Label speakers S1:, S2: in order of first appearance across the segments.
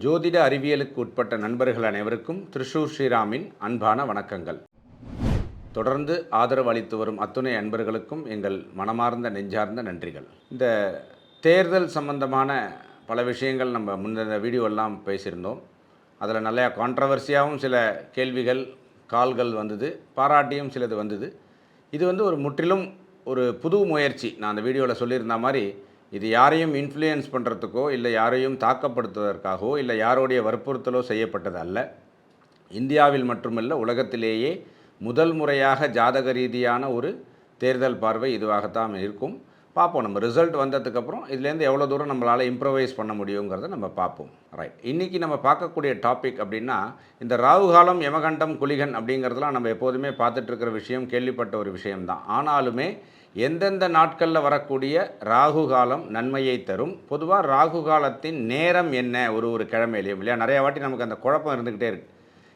S1: ஜோதிட அறிவியலுக்கு உட்பட்ட நண்பர்கள் அனைவருக்கும் திருஷூர் ஸ்ரீராமின் அன்பான வணக்கங்கள். தொடர்ந்து ஆதரவு அளித்து வரும் அத்துணை அன்பர்களுக்கும் எங்கள் மனமார்ந்த நெஞ்சார்ந்த நன்றிகள். இந்த தேர்தல் சம்பந்தமான பல விஷயங்கள் நம்ம முன்ன வீடியோவெல்லாம் பேசியிருந்தோம். அதில் நிறையா கான்ட்ரவர்சியாகவும் சில கேள்விகள் கால்கள் வந்தது, பாராட்டியும் சிலது வந்தது. இது ஒரு முற்றிலும் ஒரு புது முயற்சி. நான் அந்த வீடியோவில் சொல்லியிருந்த மாதிரி இது யாரையும் இன்ஃப்ளூயன்ஸ் பண்ணுறதுக்கோ இல்லை யாரையும் தாக்கப்படுத்துவதற்காகவோ இல்லை யாருடைய வற்புறுத்தலோ செய்யப்பட்டது அல்ல. இந்தியாவில் மட்டுமல்ல, உலகத்திலேயே முதல் முறையாக ஜாதக ரீதியான ஒரு தேர்தல் பார்வை இதுவாகத்தான் இருக்கும். பார்ப்போம், நம்ம ரிசல்ட் வந்ததுக்கப்புறம் இதுலேருந்து எவ்வளோ தூரம் நம்மளால் இம்ப்ரவைஸ் பண்ண முடியுங்கிறத நம்ம பார்ப்போம். ரைட், இன்றைக்கி நம்ம பார்க்கக்கூடிய டாபிக் அப்படின்னா, இந்த ராகுகாலம் யமகண்டம் குளிகன் அப்படிங்கிறதுலாம் நம்ம எப்போதுமே பார்த்துட்ருக்கிற விஷயம், கேள்விப்பட்ட ஒரு விஷயம்தான். ஆனாலுமே எந்தெந்த நாட்களில் வரக்கூடிய ராகு காலம் நன்மையை தரும், பொதுவாக ராகு காலத்தின் நேரம் என்ன, ஒரு கிழமையிலையும் இல்லையா நிறையா வாட்டி நமக்கு அந்த குழப்பம் இருந்துக்கிட்டே இருக்குது.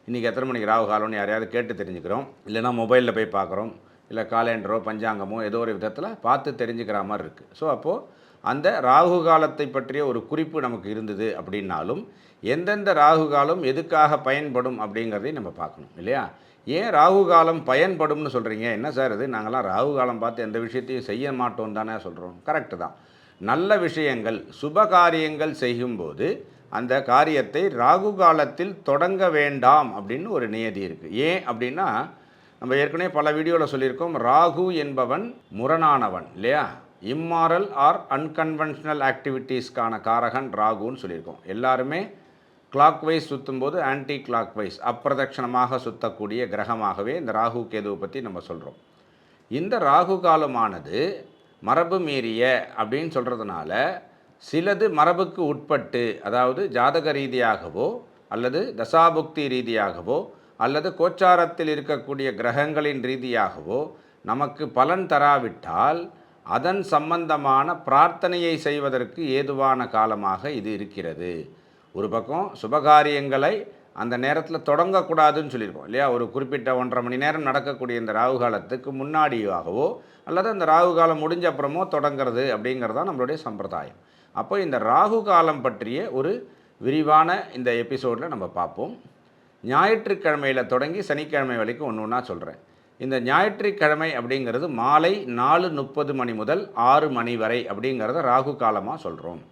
S1: இன்றைக்கி எத்தனை மணிக்கு ராகு காலம்னு யாரையாவது கேட்டு தெரிஞ்சுக்கிறோம், இல்லைனா மொபைலில் போய் பார்க்குறோம், இல்லை காலண்டரோ பஞ்சாங்கமோ ஏதோ ஒரு விதத்தில் பார்த்து தெரிஞ்சுக்கிற மாதிரி இருக்குது. ஸோ அப்போது அந்த ராகு காலத்தை பற்றிய ஒரு குறிப்பு நமக்கு இருந்தது அப்படின்னாலும் எந்தெந்த ராகு காலம் எதுக்காக பயன்படும் அப்படிங்கிறதையும் நம்ம பார்க்கணும் இல்லையா. ஏன் ராகு காலம் பயன்படும்னு சொல்கிறீங்க, என்ன சார் இது, நாங்கள்லாம் ராகு காலம் பார்த்து எந்த விஷயத்தையும் செய்ய மாட்டோம் தானே சொல்கிறோம். கரெக்டு தான். நல்ல விஷயங்கள் சுப காரியங்கள் செய்யும்போது அந்த காரியத்தை ராகு காலத்தில் தொடங்க வேண்டாம் அப்படின்னு ஒரு நியதி இருக்குது. ஏன் அப்படின்னா, நம்ம ஏற்கனவே பல வீடியோவில் சொல்லியிருக்கோம், ராகு என்பவன் முரணானவன் இல்லையா. இம்மாரல் ஆர் அன்கன்வென்ஷனல் ஆக்டிவிட்டீஸ்க்கான காரகன் ராகுன்னு சொல்லியிருக்கோம். எல்லாருமே கிளாக் வைஸ் சுற்றும்போது ஆன்டி கிளாக் வைஸ் அப்பிரதட்சணமாக சுற்றக்கூடிய கிரகமாகவே இந்த ராகு கேதுவை பற்றி நம்ம சொல்கிறோம். இந்த ராகு காலமானது மரபு மீறிய அப்படின்னு சொல்கிறதுனால சிலது மரபுக்கு உட்பட்டு, அதாவது ஜாதக ரீதியாகவோ அல்லது தசாபுக்தி ரீதியாகவோ அல்லது கோச்சாரத்தில் இருக்கக்கூடிய கிரகங்களின் ரீதியாகவோ நமக்கு பலன் தராவிட்டால் அதன் சம்பந்தமான பிரார்த்தனையை செய்வதற்கு ஏதுவான காலமாக இது இருக்கிறது. ஒரு பக்கம் சுபகாரியங்களை அந்த நேரத்தில் தொடங்கக்கூடாதுன்னு சொல்லியிருக்கோம் இல்லையா. ஒரு குறிப்பிட்ட 1.5 மணி நேரம் நடக்கக்கூடிய இந்த ராகு காலத்துக்கு முன்னாடியாகவோ அல்லது அந்த ராகு காலம் முடிஞ்ச அப்புறமோ தொடங்கிறது அப்படிங்கிறது தான் நம்மளுடைய சம்பிரதாயம். அப்போ இந்த ராகு காலம் பற்றிய ஒரு விரிவான இந்த எபிசோடில் நம்ம பார்ப்போம். ஞாயிற்றுக்கிழமையில் தொடங்கி சனிக்கிழமை வரைக்கும் ஒன்று ஒன்றா சொல்கிறேன். இந்த ஞாயிற்றுக்கிழமை அப்படிங்கிறது மாலை 4:30 மணி முதல் 6 மணி வரை அப்படிங்கிறத ராகு காலமாக சொல்கிறோம்.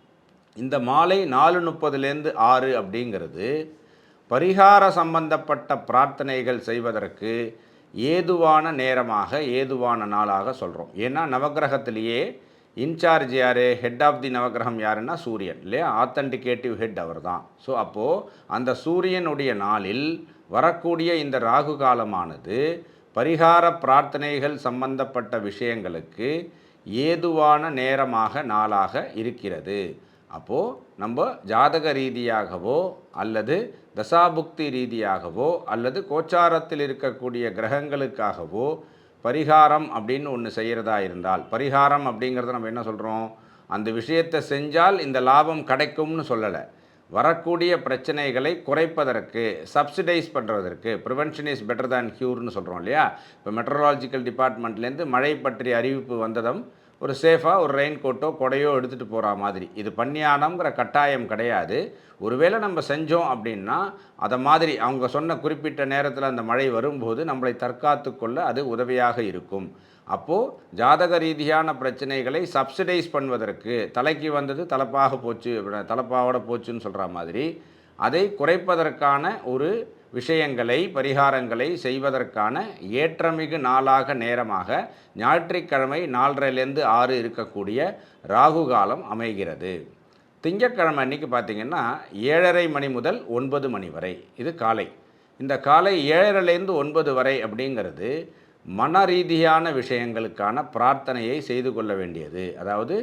S1: இந்த மாலை 4:30லேருந்து 6 அப்படிங்கிறது பரிகார சம்பந்தப்பட்ட பிரார்த்தனைகள் செய்வதற்கு ஏதுவான நேரமாக, ஏதுவான நாளாக சொல்கிறோம். ஏன்னா நவகிரகத்திலேயே இன்சார்ஜ் யார், ஹெட் ஆஃப் தி நவகிரகம் யாருன்னா சூரியன் இல்லையா, ஆத்தன்டிகேட்டிவ் ஹெட் அவர் தான். ஸோ அப்போது அந்த சூரியனுடைய நாளில் வரக்கூடிய இந்த ராகு காலமானது பரிகார பிரார்த்தனைகள் சம்பந்தப்பட்ட விஷயங்களுக்கு ஏதுவான நேரமாக, நாளாக இருக்கிறது. அப்போது நம்ம ஜாதக ரீதியாகவோ அல்லது தசாபுக்தி ரீதியாகவோ அல்லது கோச்சாரத்தில் இருக்கக்கூடிய கிரகங்களுக்காகவோ பரிகாரம் அப்படின்னு ஒன்று செய்கிறதா இருந்தால், பரிகாரம் அப்படிங்கிறத நம்ம என்ன சொல்கிறோம், அந்த விஷயத்தை செஞ்சால் இந்த லாபம் கிடைக்கும்னு சொல்லலை. வரக்கூடிய பிரச்சனைகளை குறைப்பதற்கு, சப்சிடைஸ் பண்ணுறதற்கு, ப்ரிவென்ஷன் இஸ் பெட்டர் தேன் க்யூர்னு சொல்கிறோம் இல்லையா. இப்போ மெட்ரலாஜிக்கல் டிபார்ட்மெண்ட்லேருந்து மழை பற்றிய அறிவிப்பு வந்ததும் ஒரு சேஃபாக ஒரு ரெயின் கோட்டோ கொடையோ எடுத்துகிட்டு போகிற மாதிரி, இது பண்ணியானங்கிற கட்டாயம் கிடையாது. ஒருவேளை நம்ம செஞ்சோம் அப்படின்னா அதை மாதிரி அவங்க சொன்ன குறிப்பிட்ட நேரத்தில் அந்த மழை வரும்போது நம்மளை தற்காத்து கொள்ள அது உதவியாக இருக்கும். அப்போது ஜாதக ரீதியான பிரச்சனைகளை சப்சிடைஸ் பண்ணுவதற்கு, தலைக்கு வந்தது தலைப்பாக போச்சு, தலைப்பாவோட போச்சுன்னு சொல்கிற மாதிரி அதை குறைப்பதற்கான ஒரு விஷயங்களை, பரிகாரங்களை செய்வதற்கான ஏற்றமிகு நாளாக, நேரமாக ஞாயிற்றுக்கிழமை 4:30லேருந்து 6 இருக்கக்கூடிய ராகு காலம் அமைகிறது. திங்கட்கிழமை அன்றைக்கி பார்த்திங்கன்னா 7:30 மணி முதல் 9 மணி வரை இது காலை. இந்த காலை 7:30லேருந்து 9 வரை அப்படிங்கிறது மன ரீதியான விஷயங்களுக்கான பிரார்த்தனையை செய்து கொள்ள வேண்டியது. அதாவது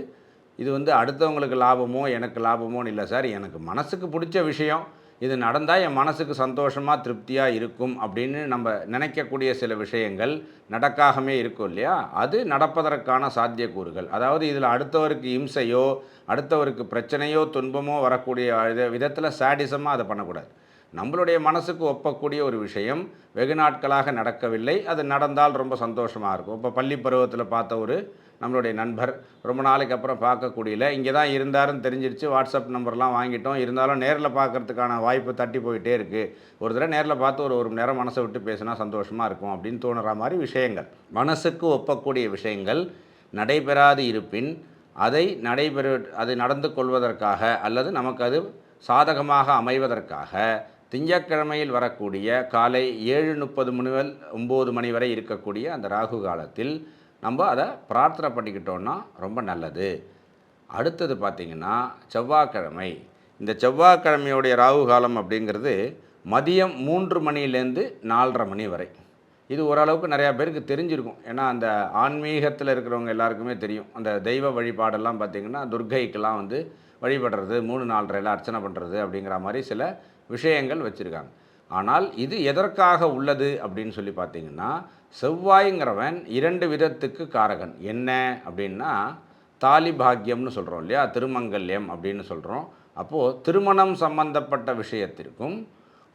S1: இது அடுத்தவங்களுக்கு லாபமோ எனக்கு லாபமோன்னு இல்லை சார், எனக்கு மனசுக்கு பிடிச்ச விஷயம், இது நடந்தால் என் மனசுக்கு சந்தோஷமாக திருப்தியாக இருக்கும் அப்படின்னு நம்ம நினைக்கக்கூடிய சில விஷயங்கள் நடக்காகவே இருக்கும் இல்லையா, அது நடப்பதற்கான சாத்தியக்கூறுகள். அதாவது இதில் அடுத்தவருக்கு இம்சையோ அடுத்தவருக்கு பிரச்சனையோ துன்பமோ வரக்கூடிய விதத்தில் சாடிசமாக அதை பண்ணக்கூடாது. நம்மளுடைய மனசுக்கு ஒப்பக்கூடிய ஒரு விஷயம் வெகு நாட்களாக நடக்கவில்லை, அது நடந்தால் ரொம்ப சந்தோஷமாக இருக்கும். இப்போ பள்ளி பருவத்தில் பார்த்த ஒரு நம்மளுடைய நண்பர் ரொம்ப நாளைக்கு அப்புறம் பார்க்கக்கூடியல, இங்கே தான் இருந்தாருன்னு தெரிஞ்சிருச்சு, வாட்ஸ்அப் நம்பர்லாம் வாங்கிட்டோம், இருந்தாலும் நேரில் பார்க்கறதுக்கான வாய்ப்பு தட்டி போயிட்டே இருக்குது. ஒரு தடவை நேரில் பார்த்து ஒரு மணி நேரம் மனசை விட்டு பேசினா சந்தோஷமாக இருக்கும் அப்படின்னு தோணுற மாதிரி விஷயங்கள், மனசுக்கு ஒப்பக்கூடிய விஷயங்கள் நடைபெறாது இருப்பின் அதை நடந்து கொள்வதற்காக அல்லது நமக்கு அது சாதகமாக அமைவதற்காக திங்கட்கிழமையில் வரக்கூடிய காலை 7:30 மணி முதல் 9 மணி வரை இருக்கக்கூடிய அந்த ராகு காலத்தில் நம்ம அதை பிரார்த்தனை பண்ணிக்கிட்டோன்னா ரொம்ப நல்லது. அடுத்தது பார்த்திங்கன்னா செவ்வாய்க்கிழமை. இந்த செவ்வாய்க்கிழமையுடைய ராகு காலம் அப்படிங்கிறது மதியம் 3 மணிலேருந்து 4:30 மணி வரை. இது ஓரளவுக்கு நிறையா பேருக்கு தெரிஞ்சிருக்கும். ஏன்னா அந்த ஆன்மீகத்தில் இருக்கிறவங்க எல்லாருக்குமே தெரியும். அந்த தெய்வ வழிபாடெல்லாம் பார்த்திங்கன்னா துர்க்கைக்கெல்லாம் வந்து வழிபடுறது 3-4:30 அர்ச்சனை பண்ணுறது அப்படிங்கிற மாதிரி சில விஷயங்கள் வச்சுருக்காங்க. ஆனால் இது எதற்காக உள்ளது அப்படின்னு சொல்லி பார்த்திங்கன்னா, செவ்வாய்ங்கிறவன் 2 விதத்துக்கு காரகன். என்ன அப்படின்னா, தாலி பாக்கியம்னு சொல்கிறோம் இல்லையா, திருமங்கல்யம் அப்படின்னு சொல்கிறோம். அப்போது திருமணம் சம்பந்தப்பட்ட விஷயத்திற்கும்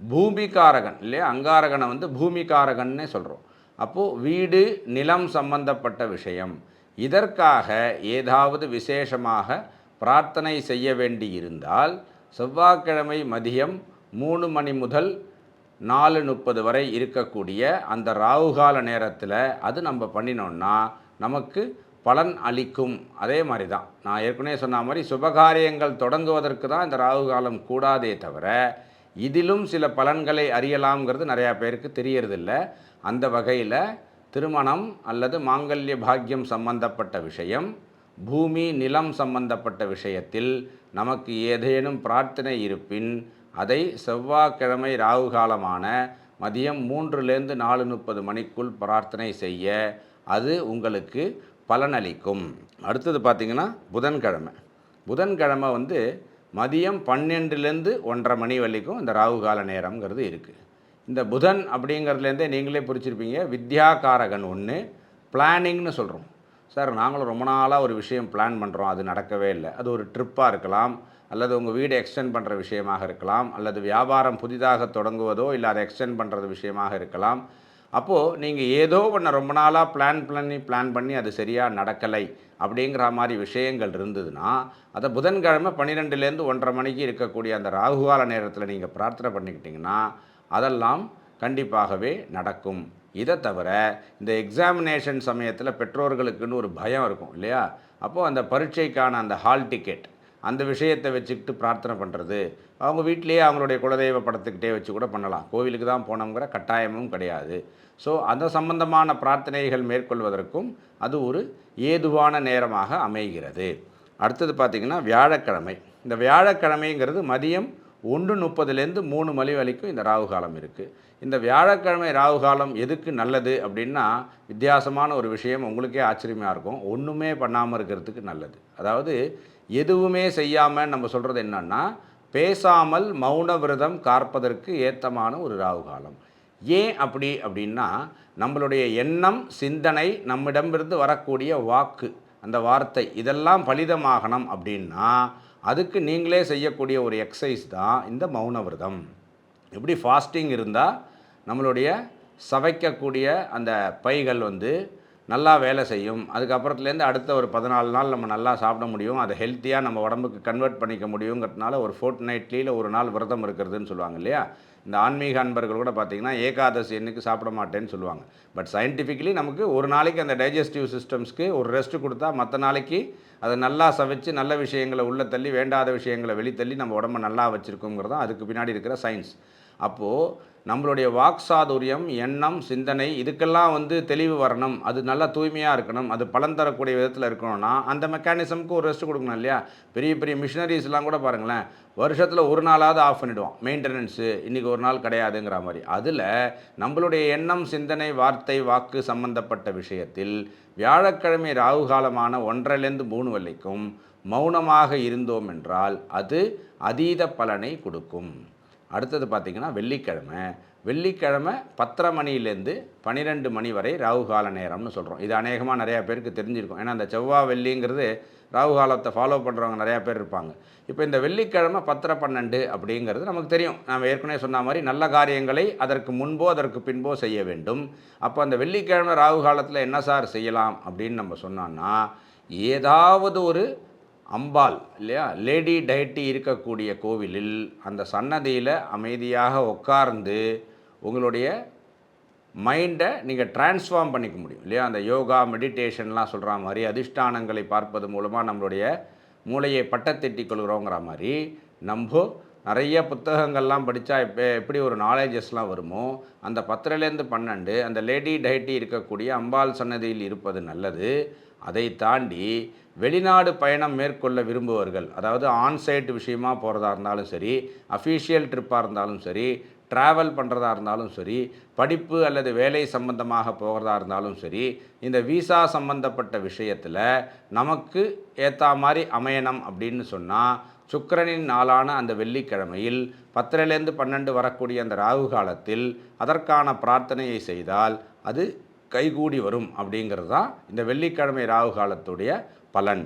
S1: பூமிகாரகன் இல்லையா, அங்காரகனை வந்து பூமிகாரகன்னே சொல்கிறோம். அப்போது வீடு நிலம் சம்பந்தப்பட்ட விஷயம், இதற்காக ஏதாவது விசேஷமாக பிரார்த்தனை செய்ய வேண்டி இருந்தால் செவ்வாய்க்கிழமை மதியம் 3 மணி முதல் 4:30 வரை இருக்கக்கூடிய அந்த ராகுகால நேரத்தில் அது நம்ம பண்ணினோன்னா நமக்கு பலன் அளிக்கும். அதே மாதிரி தான் நான் ஏற்கனவே சொன்ன மாதிரி சுபகாரியங்கள் தொடங்குவதற்கு தான் இந்த ராகுகாலம் கூடாதே தவிர இதிலும் சில பலன்களை அறியலாம்ங்கிறது நிறையா பேருக்கு தெரியறதில்ல. அந்த வகையில் திருமணம் அல்லது மாங்கல்ய பாக்கியம் சம்பந்தப்பட்ட விஷயம், பூமி நிலம் சம்பந்தப்பட்ட விஷயத்தில் நமக்கு ஏதேனும் பிரார்த்தனை இருப்பின் அதை செவ்வாய்க்கிழமை ராகு காலமான மதியம் 3லேருந்து 4:30 மணிக்குள் பிரார்த்தனை செய்ய அது உங்களுக்கு பலனளிக்கும். அடுத்தது பார்த்திங்கன்னா புதன்கிழமை வந்து மதியம் 12லேருந்து 1:30 மணி வரைக்கும் இந்த ராகு கால நேரம்ங்கிறது இருக்குது. இந்த புதன் அப்படிங்கிறதுலேருந்தே நீங்களே புரிச்சிருப்பீங்க, வித்யாகாரகன் ஒன்று, பிளானிங்னு சொல்கிறோம். சார் நாங்களும் ரொம்ப நாளாக ஒரு விஷயம் பிளான் பண்ணுறோம், அது நடக்கவே இல்லை. அது ஒரு ட்ரிப்பாக இருக்கலாம், அல்லது உங்கள் வீடு எக்ஸ்டெண்ட் பண்ணுற விஷயமாக இருக்கலாம், அல்லது வியாபாரம் புதிதாக தொடங்குவதோ இல்லை அதை எக்ஸ்டெண்ட் பண்ணுறது விஷயமாக இருக்கலாம். அப்போது நீங்கள் ஏதோ ஒன்று ரொம்ப நாளாக பிளான் பண்ணி அது சரியாக நடக்கலை அப்படிங்கிற மாதிரி விஷயங்கள் இருந்ததுன்னா அதை புதன்கிழமை 12லேருந்து 1:30 மணிக்கு இருக்கக்கூடிய அந்த ராகுகால நேரத்தில் நீங்கள் பிரார்த்தனை பண்ணிக்கிட்டிங்கன்னா அதெல்லாம் கண்டிப்பாகவே நடக்கும். இதை தவிர இந்த எக்ஸாமினேஷன் சமயத்தில் பெற்றோர்களுக்குன்னு ஒரு பயம் இருக்கும் இல்லையா, அப்போது அந்த பரீட்சைக்கான அந்த ஹால் டிக்கெட் அந்த விஷயத்தை வச்சுக்கிட்டு பிரார்த்தனை பண்ணுறது, அவங்க வீட்டிலேயே அவங்களுடைய குலதெய்வ படத்துக்கிட்டே வச்சு கூட பண்ணலாம், கோவிலுக்கு தான் போனோங்கிற கட்டாயமும் கிடையாது. ஸோ அந்த சம்பந்தமான பிரார்த்தனைகள் மேற்கொள்வதற்கும் அது ஒரு ஏதுவான நேரமாக அமைகிறது. அடுத்தது பார்த்திங்கன்னா வியாழக்கிழமை. இந்த வியாழக்கிழமைங்கிறது மதியம் 1:30லேருந்து 3 மணி வரைக்கும் இந்த ராகு காலம் இருக்குது. இந்த வியாழக்கிழமை ராகு காலம் எதுக்கு நல்லது அப்படின்னா, வித்தியாசமான ஒரு விஷயம், உங்களுக்கே ஆச்சரியமாக இருக்கும், ஒன்றுமே பண்ணாமல் இருக்கிறதுக்கு நல்லது. அதாவது எதுவுமே செய்யாமல் நம்ம சொல்கிறது என்னன்னா, பேசாமல் மௌன விரதம் காப்பதற்கு ஏத்தமான ஒரு ராகு காலம். ஏன் அப்படின்னா, நம்மளுடைய எண்ணம் சிந்தனை நம்மிடமிருந்து வரக்கூடிய வாக்கு அந்த வார்த்தை இதெல்லாம் பலிதமாகணும் அப்படின்னா அதுக்கு நீங்களே செய்யக்கூடிய ஒரு எக்ஸசைஸ் தான் இந்த மௌன விரதம். எப்படி ஃபாஸ்டிங் இருந்தால் நம்மளுடைய சவைக்கக்கூடிய அந்த பைகள் வந்து நல்லா வேலை செய்யும், அதுக்கப்புறத்துலேருந்து அடுத்த ஒரு 14 நாள் நம்ம நல்லா சாப்பிட முடியும், அதை ஹெல்த்தியாக நம்ம உடம்புக்கு கன்வெர்ட் பண்ணிக்க முடியுங்கிறதுனால ஒரு ஃபோர்ட்நைட்லியில் ஒரு நாள் விரதம் இருக்கிறதுன்னு சொல்லுவாங்க இல்லையா. இந்த ஆன்மீக அன்பர்கள் கூட பார்த்திங்கன்னா ஏகாதசி அன்னைக்கு சாப்பிட மாட்டேன்னு சொல்லுவாங்க. பட் சயின்டிஃபிக்கலி நமக்கு ஒரு நாளைக்கு அந்த டைஜஸ்டிவ் சிஸ்டம்ஸ்க்கு ஒரு ரெஸ்ட் கொடுத்தா மற்ற நாளைக்கு அதை நல்லா சவைச்சு நல்ல விஷயங்களை உள்ளே தள்ளி வேண்டாத விஷயங்களை வெளித்தள்ளி நம்ம உடம்பை நல்லா வச்சுருக்கோங்கிறது தான் அதுக்கு பின்னாடி இருக்கிற சயின்ஸ். அப்போது நம்மளுடைய வாக்சாதுரியம் எண்ணம் சிந்தனை இதுக்கெல்லாம் வந்து தெளிவு வரணும், அது நல்லா தூய்மையாக இருக்கணும், அது பலன் தரக்கூடிய விதத்தில் இருக்கணும்னா அந்த மெக்கானிசமுக்கு ஒரு ரெஸ்ட் கொடுக்கணும் இல்லையா. பெரிய பெரிய மிஷினரிஸ்லாம் கூட பாருங்களேன், வருஷத்தில் ஒரு நாளாவது ஆஃப் பண்ணிவிடுவோம், மெயின்டெனன்ஸு இன்றைக்கி ஒரு நாள் கிடையாதுங்கிற மாதிரி. அதில் நம்மளுடைய எண்ணம் சிந்தனை வார்த்தை வாக்கு சம்பந்தப்பட்ட விஷயத்தில் வியாழக்கிழமை ராகு காலமான 1:30லேருந்து 3 வரைக்கும் மௌனமாக இருந்தோம் என்றால் அது அதீத பலனை கொடுக்கும். அடுத்தது பார்த்திங்கன்னா வெள்ளிக்கிழமை 10:30 மணிலேருந்து 12 மணி வரை ராகு கால நேரம்னு சொல்கிறோம். இது அநேகமாக நிறையா பேருக்கு தெரிஞ்சிருக்கும். ஏன்னா அந்த செவ்வாய் வெள்ளிங்கிறது ராகு காலத்தை ஃபாலோ பண்ணுறவங்க நிறையா பேர் இருப்பாங்க. இப்போ இந்த வெள்ளிக்கிழமை 10:12 அப்படிங்கிறது நமக்கு தெரியும். நாம் ஏற்கனவே சொன்ன மாதிரி நல்ல காரியங்களை அதற்கு முன்போ அதற்கு பின்போ செய்ய வேண்டும். அப்போ அந்த வெள்ளிக்கிழமை ராகு காலத்தில் என்ன சார் செய்யலாம் அப்படின்னு நம்ம சொன்னோன்னா, ஏதாவது ஒரு அம்பாள் இல்லையா, லேடி டைட்டி இருக்கக்கூடிய கோவிலில் அந்த சன்னதியில் அமைதியாக உட்கார்ந்து உங்களுடைய மைண்டை நீங்கள் டிரான்ஸ்ஃபார்ம் பண்ணிக்க முடியும் இல்லையா. அந்த யோகா மெடிடேஷன்லாம் சொல்கிற மாதிரி அதிஷ்டானங்களை பார்ப்பது மூலமாக நம்மளுடைய மூளையை பட்டத்தெட்டி கொள்கிறோங்கிற மாதிரி நம்ம நிறைய புத்தகங்கள்லாம் படித்தா எப்படி ஒரு நாலேஜஸ்லாம் வருமோ, அந்த 10லேருந்து 12 அந்த லேடி டைட்டி இருக்கக்கூடிய அம்பாள் சன்னதியில் இருப்பது நல்லது. அதை தாண்டி வெளிநாடு பயணம் மேற்கொள்ள விரும்புவர்கள், அதாவது ஆன்சைட் விஷயமாக போகிறதா இருந்தாலும் சரி, அஃபீஷியல் ட்ரிப்பாக இருந்தாலும் சரி, ட்ராவல் பண்ணுறதா இருந்தாலும் சரி, படிப்பு அல்லது வேலை சம்பந்தமாக போகிறதா இருந்தாலும் சரி, இந்த விசா சம்பந்தப்பட்ட விஷயத்தில் நமக்கு ஏற்ற மாதிரி அமையணும் அப்படின்னு சொன்னால், சுக்கிரனின் நாளான அந்த வெள்ளிக்கிழமையில் 10லேருந்து 12 வரக்கூடிய அந்த ராகு காலத்தில் அதற்கான பிரார்த்தனையை செய்தால் அது கைகூடி வரும் அப்படிங்கிறது தான் இந்த வெள்ளிக்கிழமை ராகு காலத்துடைய பலன்.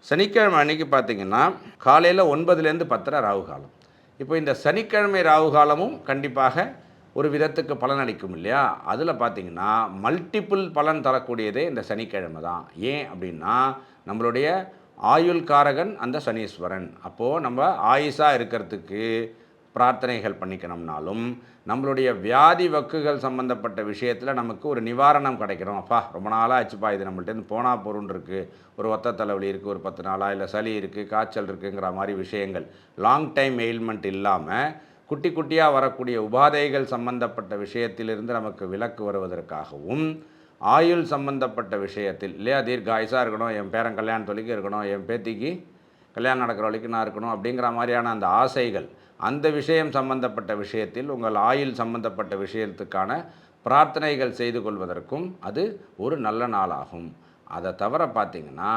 S1: சனிக்கிழமை அன்றைக்கி பார்த்திங்கன்னா காலையில் 9லேருந்து 10 ராகு காலம். இப்போ இந்த சனிக்கிழமை ராகு காலமும் கண்டிப்பாக ஒரு விதத்துக்கு பலன் அளிக்கும் இல்லையா. அதில் பார்த்திங்கன்னா மல்டிப்புள் பலன் தரக்கூடியதே இந்த சனிக்கிழமை தான். ஏன் அப்படின்னா நம்மளுடைய ஆயுள் காரகன் அந்த சனீஸ்வரன். அப்போது நம்ம ஆயுஷாக இருக்கிறதுக்கு பிரார்த்தனைகள் பண்ணிக்கணும்னாலும், நம்மளுடைய வியாதி வக்குகள் சம்மந்தப்பட்ட விஷயத்தில் நமக்கு ஒரு நிவாரணம் கிடைக்கணும். அப்பா ரொம்ப நாளாக ஆச்சுப்பா, இது நம்மள்டேருந்து போனால் பொருள் இருக்குது, ஒரு ஒத்த தலைவலி இருக்குது, ஒரு 10 நாளாக, இல்லை சளி இருக்குது, காய்ச்சல் இருக்குங்கிற மாதிரி விஷயங்கள் லாங் டைம் எயில்மெண்ட் இல்லாமல் குட்டி குட்டியாக வரக்கூடிய உபாதைகள் சம்பந்தப்பட்ட விஷயத்திலிருந்து நமக்கு விலக்கு வருவதற்காகவும், ஆயுள் சம்பந்தப்பட்ட விஷயத்தில் இல்லையா, தீர்காயுசாக இருக்கணும், என் பேரன் கல்யாணத்தொலிக்கு இருக்கணும், என் பேத்திக்கு கல்யாணம் நடக்கிற வரைக்கும் நான் இருக்கணும் அப்படிங்கிற மாதிரியான அந்த ஆசைகள், அந்த விஷயம் சம்பந்தப்பட்ட விஷயத்தில் உங்கள் ஆயுள் சம்பந்தப்பட்ட விஷயத்துக்கான பிரார்த்தனைகள் செய்து கொள்வதற்கும் அது ஒரு நல்ல நாளாகும். அதை தவிர பார்த்திங்கன்னா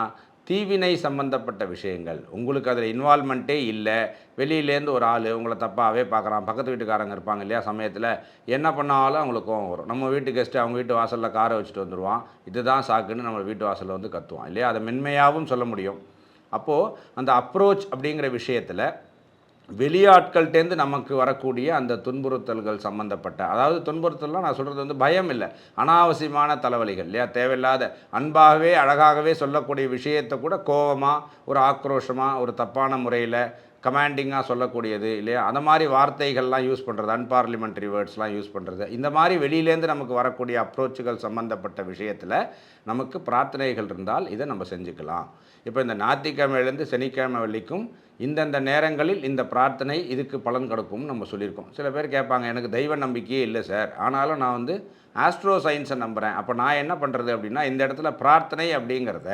S1: தீவினை சம்பந்தப்பட்ட விஷயங்கள், உங்களுக்கு அதில் இன்வால்மெண்ட்டே இல்லை, வெளியிலேருந்து ஒரு ஆள் உங்களை தப்பாகவே பார்க்குறான், பக்கத்து வீட்டுக்காரங்க இருப்பாங்க இல்லையா, சமயத்தில் என்ன பண்ணாலும் அவங்களுக்கு கோவம் வரும். நம்ம வீட்டு கெஸ்ட்டு அவங்க வீட்டு வாசலில் காரை வச்சுட்டு வந்துடுவான், இதுதான் சாக்குன்னு நம்ம வீட்டு வாசலில் வந்து கத்துவான் இல்லையா. அதை மென்மையாகவும் சொல்ல முடியும். அப்போது அந்த அப்ரோச் அப்படிங்கிற விஷயத்தில் வெளியாட்கள்டேருந்து நமக்கு வரக்கூடிய அந்த துன்புறுத்தல்கள் சம்மந்தப்பட்ட, அதாவது துன்புறுத்தல்லாம் நான் சொல்கிறது வந்து பயம் இல்லை, அனாவசியமான தலைவலிகள் இல்லையா, தேவையில்லாத அன்பாகவே அழகாகவே சொல்லக்கூடிய விஷயத்தை கூட கோபமாக, ஒரு ஆக்ரோஷமாக, ஒரு தப்பான முறையில் கமாண்டிங்காக சொல்லக்கூடியது இல்லையா, அந்த மாதிரி வார்த்தைகள்லாம் யூஸ் பண்ணுறது, அன்பார்லிமெண்ட்ரி வேர்ட்ஸ்லாம் யூஸ் பண்ணுறது, இந்த மாதிரி வெளியிலேருந்து நமக்கு வரக்கூடிய அப்ரோச்சுகள் சம்மந்தப்பட்ட விஷயத்தில் நமக்கு பிரார்த்தனைகள் இருந்தால் இதை நம்ம செஞ்சுக்கலாம். இப்போ இந்த ஞாயிற்றுக்கிழமையிலேருந்து சனிக்கிழமை வரைக்கும் இந்தந்த நேரங்களில் இந்த பிரார்த்தனை இதுக்கு பலன் கொடுக்கும்னு நம்ம சொல்லியிருக்கோம். சில பேர் கேட்பாங்க, எனக்கு தெய்வ நம்பிக்கையே இல்லை சார், ஆனாலும் நான் வந்து ஆஸ்ட்ரோ சயின்ஸை நம்புகிறேன், அப்போ நான் என்ன பண்ணுறது அப்படின்னா, இந்த இடத்துல பிரார்த்தனை அப்படிங்கிறத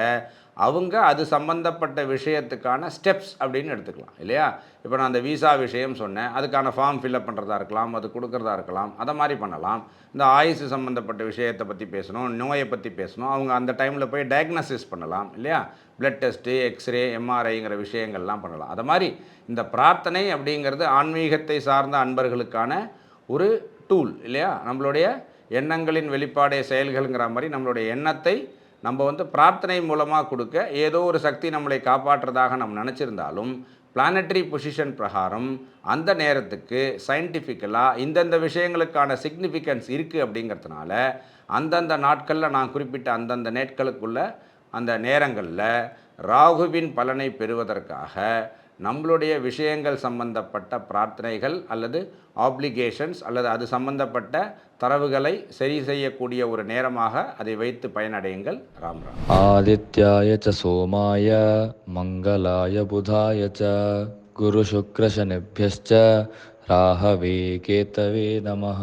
S1: அவங்க அது சம்பந்தப்பட்ட விஷயத்துக்கான ஸ்டெப்ஸ் அப்படின்னு எடுத்துக்கலாம் இல்லையா. இப்போ நான் அந்த விசா விஷயம் சொன்னேன், அதுக்கான ஃபார்ம் ஃபில்அப் பண்ணுறதா இருக்கலாம், அது கொடுக்குறதா இருக்கலாம், அதை மாதிரி பண்ணலாம். இந்த ஆயுசு சம்மந்தப்பட்ட விஷயத்தை பற்றி பேசணும், நோயை பற்றி பேசணும், அவங்க அந்த டைமில் போய் டயக்னோசிஸ் பண்ணலாம் இல்லையா, பிளட் டெஸ்ட்டு, எக்ஸ்ரே, எம்ஆர்ஐங்கிற விஷயங்கள்லாம் பண்ணலாம். அது மாதிரி இந்த பிரார்த்தனை அப்படிங்கிறது ஆன்மீகத்தை சார்ந்த அன்பர்களுக்கான ஒரு டூல் இல்லையா. நம்மளுடைய எண்ணங்களின் வெளிப்பாடே செயல்கள்ங்கிற மாதிரி நம்மளுடைய எண்ணத்தை நம்ம வந்து பிரார்த்தனை மூலமாக கொடுக்க ஏதோ ஒரு சக்தி நம்மளை காப்பாற்றுறதாக நம்ம நினச்சிருந்தாலும், பிளானட்டரி பொசிஷன் பிரகாரம் அந்த நேரத்துக்கு சயின்டிஃபிக்கலாக இந்தந்த விஷயங்களுக்கான சிக்னிஃபிகன்ஸ் இருக்குது அப்படிங்கிறதுனால அந்தந்த நாட்களில் நான் குறிப்பிட்ட அந்தந்த நாட்களுக்குள்ள அந்த நேரங்களில் ராகுவின் பலனை பெறுவதற்காக நம்மளுடைய விஷயங்கள் சம்பந்தப்பட்ட பிரார்த்தனைகள் அல்லது ஆப்ளிகேஷன்ஸ் அல்லது அது சம்பந்தப்பட்ட தரவுகளை சரி செய்யக்கூடிய ஒரு நேரமாக அதை வைத்து பயனடையுங்கள். ராம் ராம்.
S2: ஆதித்யாய ச சோமாய மங்களாய புதாய ச குரு சுக்ர சனிப்யஸ்ச ராகவே கேதவே நமஹ.